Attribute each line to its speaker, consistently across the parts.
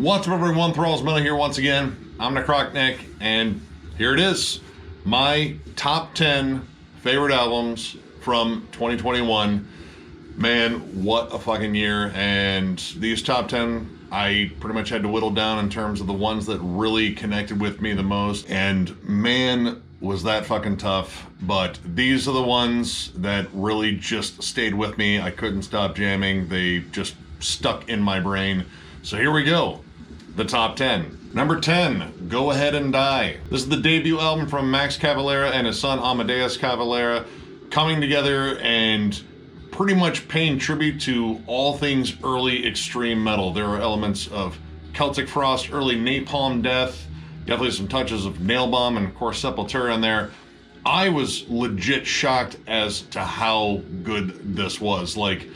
Speaker 1: What's up, everyone? Thralls here once again. I'm Necrotic, and here it is. My top 10 favorite albums from 2021. Man, what a fucking year. And these top 10, I pretty much had to whittle down in terms of the ones that really connected with me the most. And man, was that fucking tough. But these are the ones that really just stayed with me. I couldn't stop jamming. They just stuck in my brain. So here we go, the top 10. Number 10, Go Ahead and Die. This is the debut album from Max Cavalera and his son Amadeus Cavalera, coming together and pretty much paying tribute to all things early extreme metal. There are elements of Celtic Frost, early Napalm Death, definitely some touches of Nailbomb, and of course Sepultura in there. I was legit shocked as to how good this was. Like,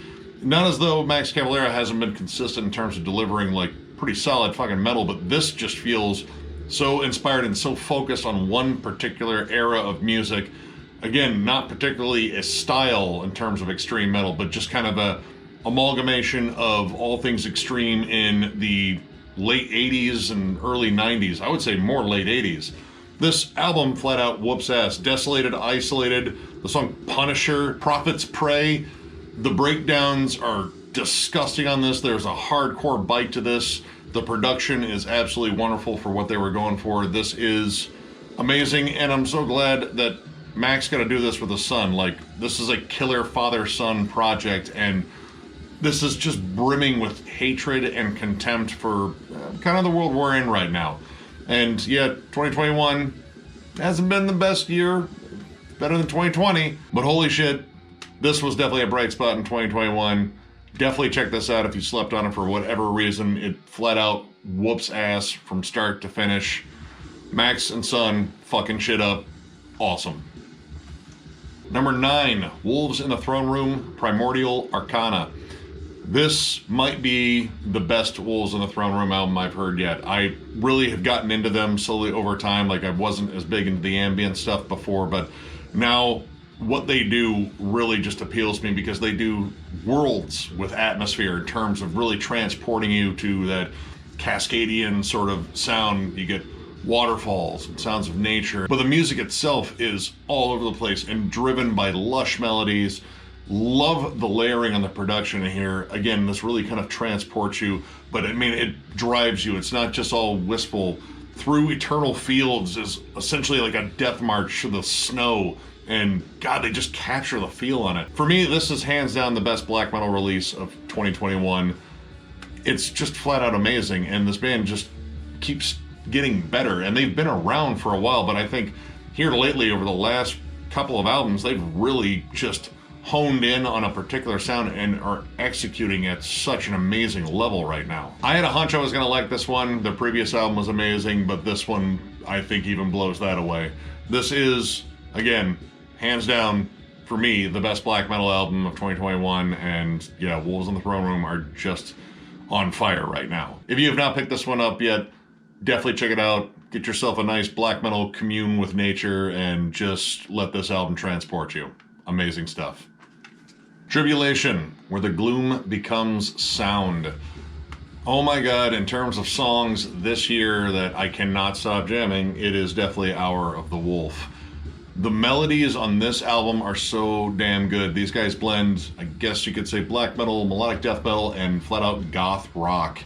Speaker 1: not as though Max Cavalera hasn't been consistent in terms of delivering like pretty solid fucking metal, but this just feels so inspired and so focused on one particular era of music. Again, not particularly a style in terms of extreme metal, but just kind of a amalgamation of all things extreme in the late 80s and early 90s. I would say more late 80s. This album flat out whoops ass. Desolated, Isolated, the song Punisher, Prophet's Prey. The breakdowns are disgusting on this. There's a hardcore bite to this. The production is absolutely wonderful for what they were going for. This is amazing, and I'm so glad that Max got to do this with his son. Like, this is a killer father-son project, and this is just brimming with hatred and contempt for kind of the world we're in right now. And yet, 2021 hasn't been the best year. Better than 2020, but holy shit, this was definitely a bright spot in 2021. Definitely check this out if you slept on it for whatever reason. It flat out whoops ass from start to finish. Max and son fucking shit up. Awesome. Number 9, Wolves in the Throne Room, Primordial, Arcana. This might be the best Wolves in the Throne Room album I've heard yet. I really have gotten into them slowly over time. Like, I wasn't as big into the ambient stuff before, but now what they do really just appeals to me because they do worlds with atmosphere in terms of really transporting you to that Cascadian sort of sound. You get waterfalls and sounds of nature, but the music itself is all over the place and driven by lush melodies. Love the layering on the production here. Again, this really kind of transports you, but I mean, it drives you. It's not just all wistful. Through Eternal Fields is essentially like a death march to the snow, and God, they just capture the feel on it. For me, this is hands down the best black metal release of 2021. It's just flat out amazing, and this band just keeps getting better, and they've been around for a while, but I think here lately, over the last couple of albums, they've really just honed in on a particular sound and are executing at such an amazing level right now. I had a hunch I was gonna like this one. The previous album was amazing, but this one, I think, even blows that away. This is, again, hands down, for me, the best black metal album of 2021, and yeah, Wolves in the Throne Room are just on fire right now. If you have not picked this one up yet, definitely check it out. Get yourself a nice black metal commune with nature and just let this album transport you. Amazing stuff. Tribulation, Where the Gloom Becomes Sound. Oh my God, in terms of songs this year that I cannot stop jamming, it is definitely Hour of the Wolf. The melodies on this album are so damn good. These guys blend, I guess you could say, black metal, melodic death metal, and flat out goth rock,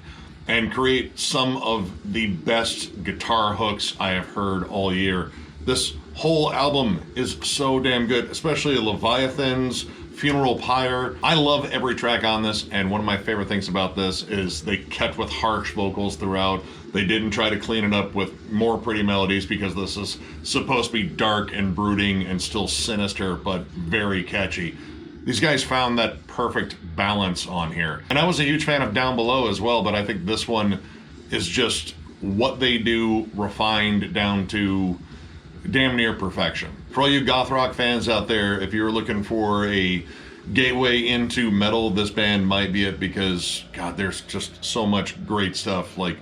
Speaker 1: and create some of the best guitar hooks I have heard all year. This whole album is so damn good, especially Leviathan's Funeral Pyre. I love every track on this, and one of my favorite things about this is they kept with harsh vocals throughout. They didn't try to clean it up with more pretty melodies because this is supposed to be dark and brooding and still sinister, but very catchy. These guys found that perfect balance on here. And I was a huge fan of Down Below as well, but I think this one is just what they do refined down to damn near perfection. For all you goth rock fans out there, if you're looking for a gateway into metal, this band might be it, because God, there's just so much great stuff, like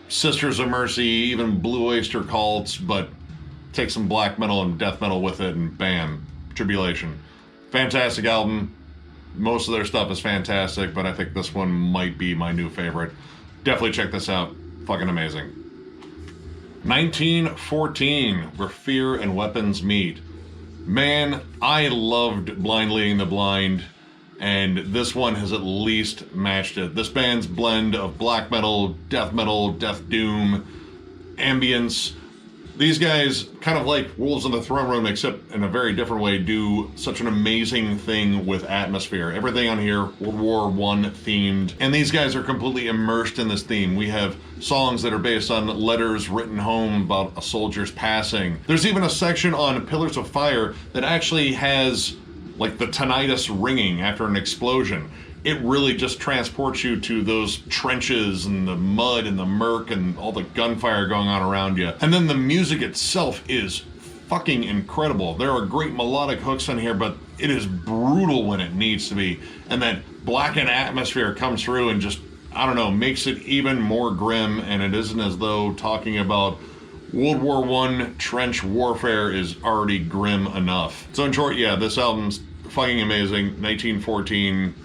Speaker 1: Sisters of Mercy, even Blue Oyster Cults, but take some black metal and death metal with it, and bam, Tribulation. Fantastic album. Most of their stuff is fantastic, but I think this one might be my new favorite. Definitely check this out. Fucking amazing. 1914, Where Fear and Weapons Meet. Man, I loved Blind Leading the Blind, and this one has at least matched it. This band's blend of black metal, death doom, ambience. These guys, kind of like Wolves in the Throne Room, except in a very different way, do such an amazing thing with atmosphere. Everything on here, World War I themed, and these guys are completely immersed in this theme. We have songs that are based on letters written home about a soldier's passing. There's even a section on Pillars of Fire that actually has like the tinnitus ringing after an explosion. It really just transports you to those trenches and the mud and the murk and all the gunfire going on around you. And then the music itself is fucking incredible. There are great melodic hooks on here, but it is brutal when it needs to be. And that blackened atmosphere comes through and just, I don't know, makes it even more grim. And it isn't as though talking about World War I trench warfare is already grim enough. So in short, yeah, this album's fucking amazing. 1914.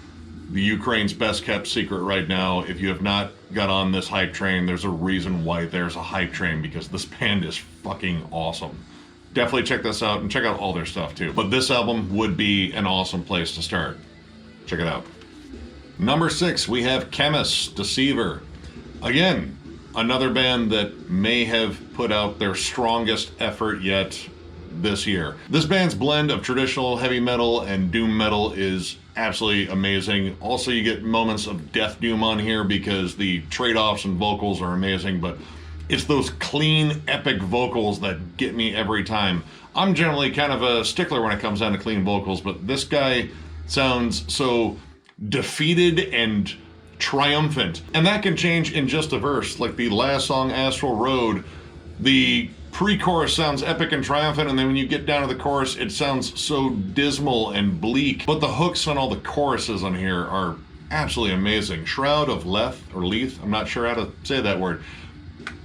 Speaker 1: The Ukraine's best kept secret right now. If you have not got on this hype train, there's a reason why there's a hype train, because this band is fucking awesome. Definitely check this out and check out all their stuff too. But this album would be an awesome place to start. Check it out. Number 6, we have Khemmis Deceiver. Again, another band that may have put out their strongest effort yet this year. This band's blend of traditional heavy metal and doom metal is absolutely amazing. Also, you get moments of death doom on here because the trade-offs and vocals are amazing, but it's those clean, epic vocals that get me every time. I'm generally kind of a stickler when it comes down to clean vocals, but this guy sounds so defeated and triumphant. And that can change in just a verse. Like the last song, Astral Road, the pre-chorus sounds epic and triumphant, and then when you get down to the chorus, it sounds so dismal and bleak. But the hooks on all the choruses on here are absolutely amazing. Shroud of Leth, or Leith, I'm not sure how to say that word,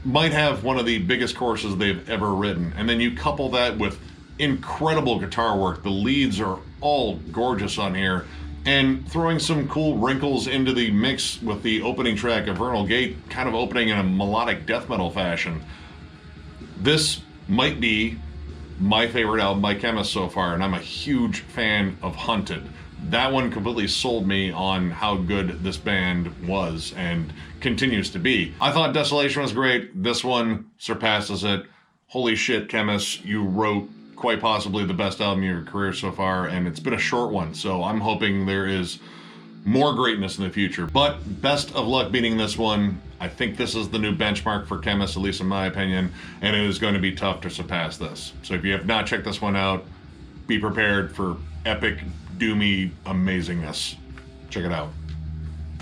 Speaker 1: might have one of the biggest choruses they've ever written. And then you couple that with incredible guitar work. The leads are all gorgeous on here. And throwing some cool wrinkles into the mix with the opening track of Vernal Gate, kind of opening in a melodic death metal fashion. This might be my favorite album by Khemmis so far, and I'm a huge fan of Hunted. That one completely sold me on how good this band was and continues to be. I thought Desolation was great. This one surpasses it. Holy shit, Khemmis, you wrote quite possibly the best album of your career so far, and it's been a short one, so I'm hoping there is more greatness in the future. But best of luck beating this one. I think this is the new benchmark for Khemmis, at least in my opinion, and it is going to be tough to surpass this. So if you have not checked this one out, be prepared for epic, doomy amazingness. Check it out.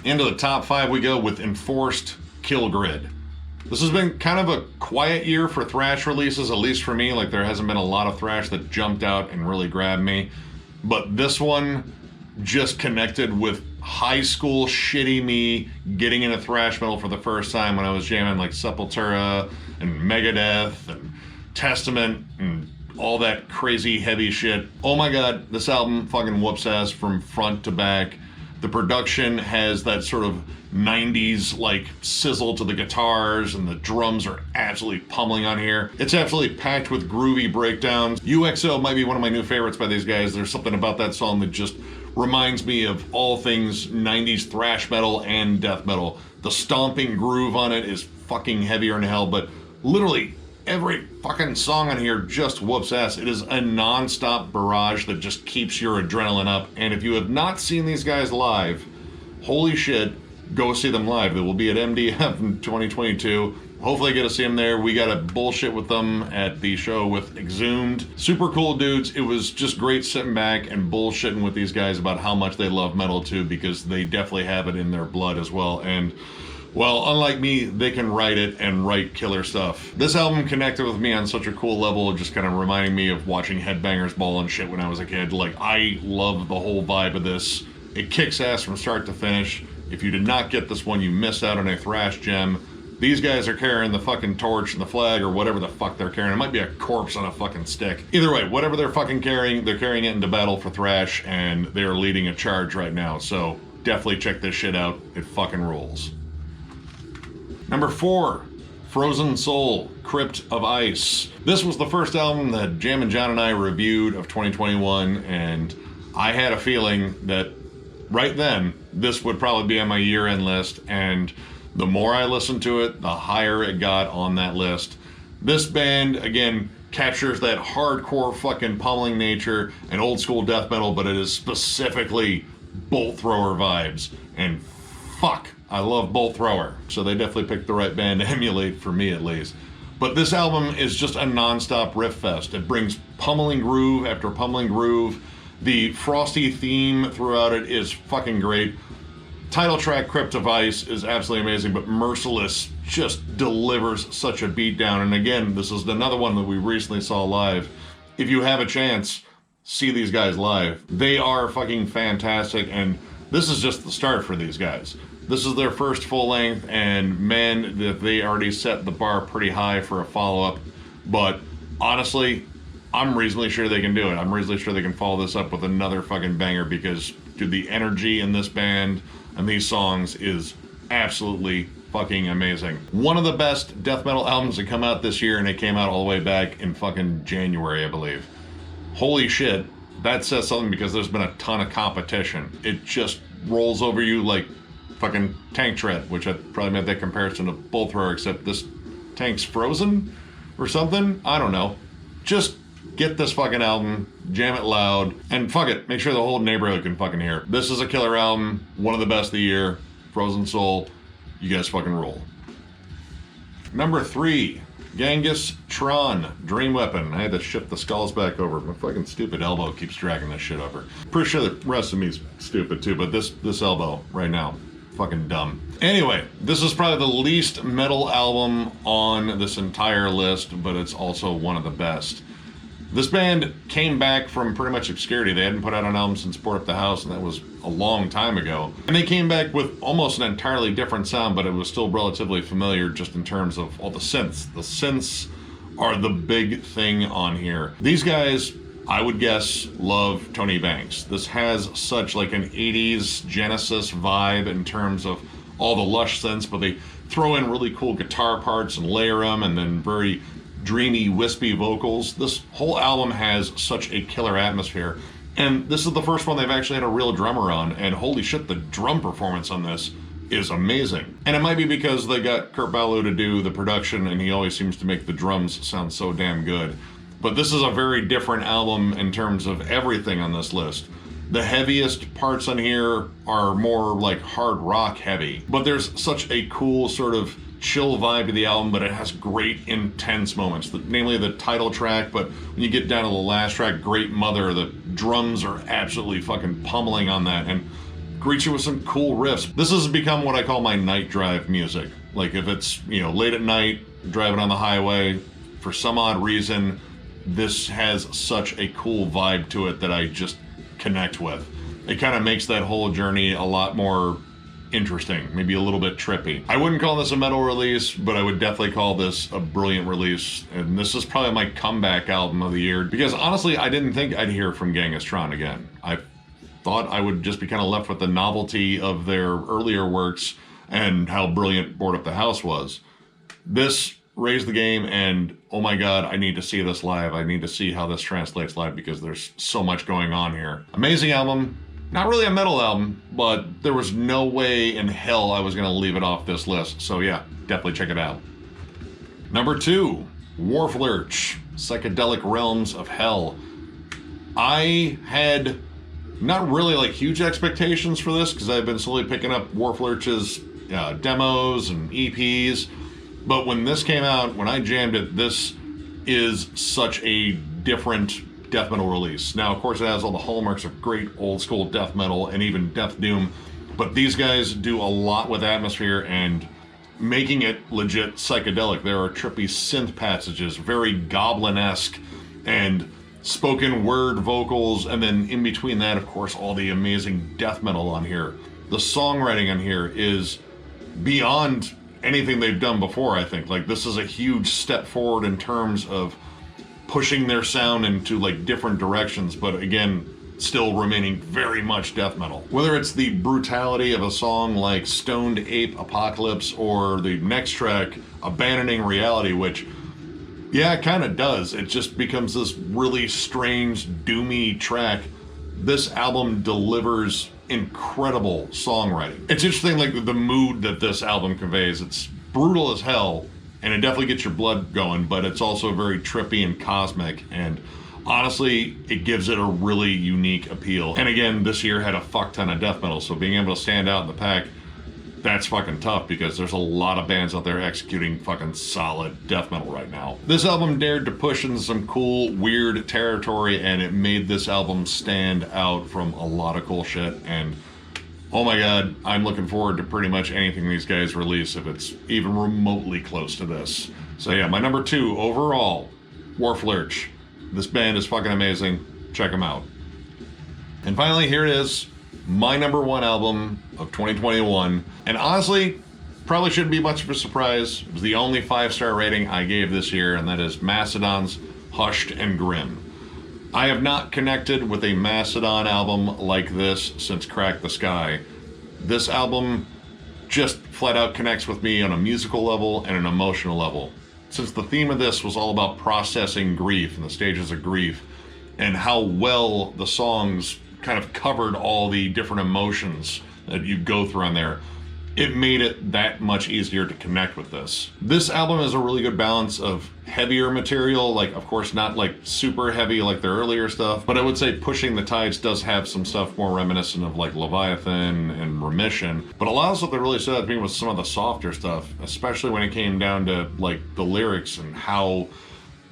Speaker 1: Into the top 5 we go with Enforced Kill Grid. This has been kind of a quiet year for thrash releases, at least for me. Like, there hasn't been a lot of thrash that jumped out and really grabbed me. But this one just connected with high school shitty me getting into thrash metal for the first time when I was jamming like Sepultura and Megadeth and Testament and all that crazy heavy shit. Oh my god, this album fucking whoops ass from front to back. The production has that sort of 90s like sizzle to the guitars, and the drums are absolutely pummeling on here. It's absolutely packed with groovy breakdowns. UXO might be one of my new favorites by these guys. There's something about that song that just reminds me of all things 90s thrash metal and death metal. The stomping groove on it is fucking heavier than hell, but literally every fucking song on here just whoops ass. It is a non-stop barrage that just keeps your adrenaline up. And if you have not seen these guys live, holy shit, go see them live. They will be at MDF in 2022. Hopefully I get to see them there. We got a bullshit with them at the show with Exhumed. Super cool dudes. It was just great sitting back and bullshitting with these guys about how much they love metal too, because they definitely have it in their blood as well. And well, unlike me, they can write it and write killer stuff. This album connected with me on such a cool level, just kind of reminding me of watching Headbangers Ball and shit when I was a kid. Like, I love the whole vibe of this. It kicks ass from start to finish. If you did not get this one, you missed out on a thrash gem. These guys are carrying the fucking torch and the flag or whatever the fuck they're carrying. It might be a corpse on a fucking stick. Either way, whatever they're fucking carrying, they're carrying it into battle for thrash, and they're leading a charge right now. So definitely check this shit out. It fucking rules. Number 4, Frozen Soul, Crypt of Ice. This was the first album that Jam and John and I reviewed of 2021, and I had a feeling that right then, this would probably be on my year-end list, and the more I listened to it, the higher it got on that list. This band, again, captures that hardcore fucking pummeling nature and old school death metal, but it is specifically Bolt Thrower vibes. And fuck, I love Bolt Thrower. So they definitely picked the right band to emulate, for me at least. But this album is just a non-stop riff fest. It brings pummeling groove after pummeling groove. The frosty theme throughout it is fucking great. Title track Crypt of Ice is absolutely amazing, but Merciless just delivers such a beatdown. And again, this is another one that we recently saw live. If you have a chance, see these guys live. They are fucking fantastic, and this is just the start for these guys. This is their first full length, and man, they already set the bar pretty high for a follow-up. But honestly, I'm reasonably sure they can do it. I'm reasonably sure they can follow this up with another fucking banger, because dude, the energy in this band and these songs is absolutely fucking amazing. One of the best death metal albums that come out this year, and it came out all the way back in fucking January, I believe. Holy shit, that says something, because there's been a ton of competition. It just rolls over you like fucking tank tread, which I probably made that comparison to Bolt Thrower, except this tank's frozen or something. I don't know. Just get this fucking album, jam it loud, and fuck it, make sure the whole neighborhood can fucking hear it. This is a killer album, one of the best of the year. Frozen Soul, you guys fucking roll. Number 3, Genghis, Tron, Dream Weapon. I had to shift the skulls back over. My fucking stupid elbow keeps dragging this shit over. Pretty sure the rest of me's stupid too, but this elbow right now, fucking dumb. Anyway, this is probably the least metal album on this entire list, but it's also one of the best. This band came back from pretty much obscurity. They hadn't put out an album since Board Up the House, and that was a long time ago. And they came back with almost an entirely different sound, but it was still relatively familiar just in terms of all the synths. The synths are the big thing on here. These guys, I would guess, love Tony Banks. This has such like an 80s Genesis vibe in terms of all the lush synths, but they throw in really cool guitar parts and layer them, and then very dreamy, wispy vocals. This whole album has such a killer atmosphere, and this is the first one they've actually had a real drummer on, and holy shit, the drum performance on this is amazing. And it might be because they got Kurt Ballou to do the production, and he always seems to make the drums sound so damn good. But this is a very different album in terms of everything on this list. The heaviest parts on here are more like hard rock heavy, but there's such a cool sort of chill vibe to the album, but it has great intense moments, namely the title track. But when you get down to the last track, Great Mother, the drums are absolutely fucking pummeling on that and greets you with some cool riffs. This has become what I call my night drive music. Like if it's, you know, late at night, driving on the highway, for some odd reason, this has such a cool vibe to it that I just connect with. It kind of makes that whole journey a lot more interesting, maybe a little bit trippy. I wouldn't call this a metal release, but I would definitely call this a brilliant release. And this is probably my comeback album of the year, because honestly, I didn't think I'd hear from Genghis Tron again. I thought I would just be kind of left with the novelty of their earlier works and how brilliant Board Up the House was. This raised the game, and oh my god, I need to see this live. I need to see how this translates live, because there's so much going on here. Amazing album. Not really a metal album, but there was no way in hell I was going to leave it off this list. So yeah, definitely check it out. Number 2, Wharflurch, Psychedelic Realms of Hell. I had not really like huge expectations for this, because I've been slowly picking up Wharflurch's demos and EPs. But when this came out, when I jammed it, this is such a different death metal release. Now, of course, it has all the hallmarks of great old school death metal and even Death Doom, but these guys do a lot with atmosphere and making it legit psychedelic. There are trippy synth passages, very goblin-esque, and spoken word vocals, and then in between that, of course, all the amazing death metal on here. The songwriting on here is beyond anything they've done before, I think. Like, this is a huge step forward in terms of pushing their sound into like different directions, but again, still remaining very much death metal. Whether it's the brutality of a song like Stoned Ape Apocalypse or the next track, Abandoning Reality, which, yeah, it kind of does. It just becomes this really strange, doomy track. This album delivers incredible songwriting. It's interesting, like, the mood that this album conveys. It's brutal as hell, and it definitely gets your blood going, but it's also very trippy and cosmic, and honestly, it gives it a really unique appeal. And again, this year had a fuck ton of death metal, so being able to stand out in the pack, that's fucking tough, because there's a lot of bands out there executing fucking solid death metal right now. This album dared to push into some cool, weird territory, and it made this album stand out from a lot of cool shit. And oh my god, I'm looking forward to pretty much anything these guys release if it's even remotely close to this. So yeah, my number 2 overall, Wharflurch. This band is fucking amazing. Check them out. And finally, here it is, my number 1 album of 2021. And honestly, probably shouldn't be much of a surprise. It was the only 5-star rating I gave this year, and that is Mastodon's Hushed and Grim. I have not connected with a Mastodon album like this since Crack the Sky. This album just flat out connects with me on a musical level and an emotional level. Since the theme of this was all about processing grief and the stages of grief, and how well the songs kind of covered all the different emotions that you go through on there, it made it that much easier to connect with this. This album is a really good balance of heavier material, like, of course, not like super heavy like their earlier stuff, but I would say Pushing the Tides does have some stuff more reminiscent of like Leviathan and Remission, but a lot of stuff that really stood out to me was some of the softer stuff, especially when it came down to like the lyrics and how,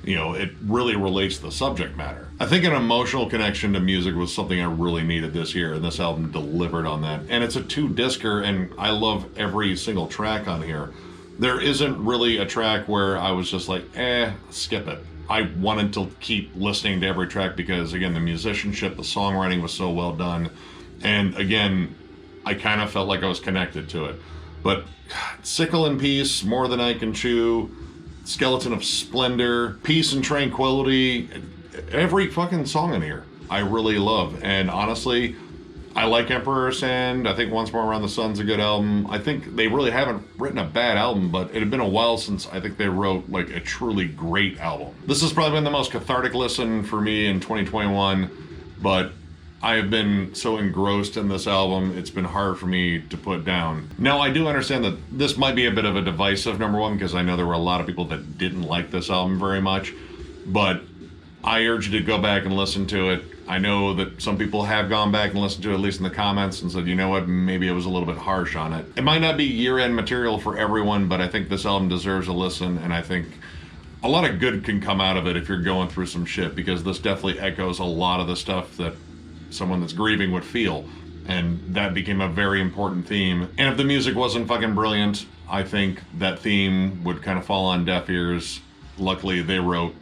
Speaker 1: you know, it really relates to the subject matter. I think an emotional connection to music was something I really needed this year, and this album delivered on that. And it's a 2-discer, and I love every single track on here. There isn't really a track where I was just like, skip it. I wanted to keep listening to every track because, again, the musicianship, the songwriting was so well done. And again, I kind of felt like I was connected to it. But Sickle in Peace, More Than I Can Chew, Skeleton of Splendor, Peace and Tranquility, every fucking song in here I really love. And honestly, I like Emperor Sand. I think Once More Around the Sun's a good album. I think they really haven't written a bad album, but it had been a while since I think they wrote like a truly great album. This has probably been the most cathartic listen for me in 2021, but I have been so engrossed in this album, it's been hard for me to put down. Now, I do understand that this might be a bit of a divisive number 1, because I know there were a lot of people that didn't like this album very much, but I urge you to go back and listen to it. I know that some people have gone back and listened to it, at least in the comments, and said, you know what, maybe it was a little bit harsh on it. It might not be year-end material for everyone, but I think this album deserves a listen, and I think a lot of good can come out of it if you're going through some shit, because this definitely echoes a lot of the stuff that someone that's grieving would feel, and that became a very important theme. And if the music wasn't fucking brilliant, I think that theme would kind of fall on deaf ears. Luckily, they wrote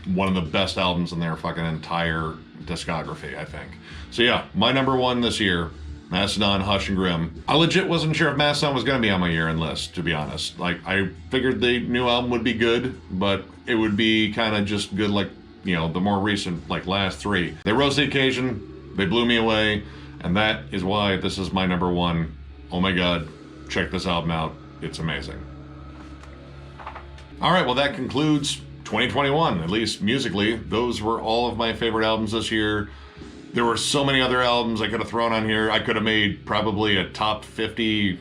Speaker 1: one of the best albums in their fucking entire discography, I think. So yeah, my number 1 this year, Mastodon, Hush and Grim. I legit wasn't sure if Mastodon was going to be on my year-end list, to be honest. Like, I figured the new album would be good, but it would be kind of just good like, you know, the more recent, like, last 3. They rose to the occasion. They blew me away, and that is why this is my number 1. Oh my god, check this album out. It's amazing. Alright, well that concludes 2021, at least musically. Those were all of my favorite albums this year. There were so many other albums I could have thrown on here. I could have made probably a top 50,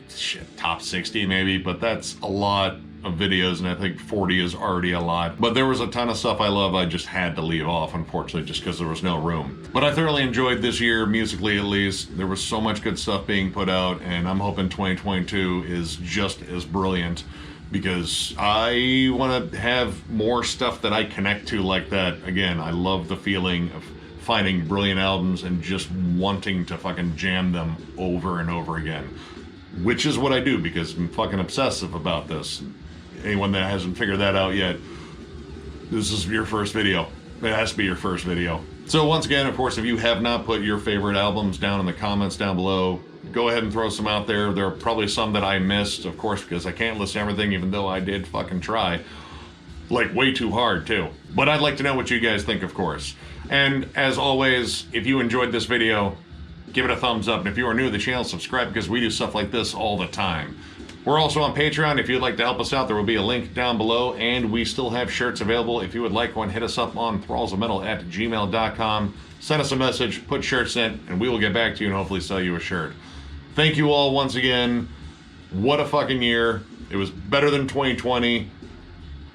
Speaker 1: top 60 maybe, but that's a lot of videos, and I think 40 is already a lot. But there was a ton of stuff I love I just had to leave off, unfortunately, just because there was no room. But I thoroughly enjoyed this year, musically at least. There was so much good stuff being put out, and I'm hoping 2022 is just as brilliant, because I want to have more stuff that I connect to like that. Again, I love the feeling of finding brilliant albums and just wanting to fucking jam them over and over again, which is what I do because I'm fucking obsessive about this. Anyone that hasn't figured that out yet, this is your first video. It has to be your first video. So once again, of course, if you have not put your favorite albums down in the comments down below, go ahead and throw some out there. There are probably some that I missed, of course, because I can't list everything, even though I did fucking try. like way too hard too. But I'd like to know what you guys think, of course. And as always, if you enjoyed this video, give it a thumbs up. And if you are new to the channel, subscribe, because we do stuff like this all the time. We're also on Patreon. If you'd like to help us out, there will be a link down below, and we still have shirts available. If you would like one, hit us up on thrallsofmetal@gmail.com. Send us a message, put shirts in, and we will get back to you and hopefully sell you a shirt. Thank you all once again. What a fucking year. It was better than 2020.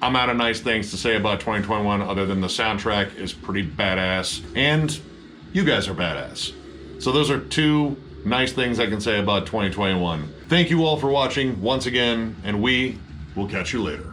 Speaker 1: I'm out of nice things to say about 2021 other than the soundtrack is pretty badass, and you guys are badass. So those are two nice things I can say about 2021. Thank you all for watching once again, and we will catch you later.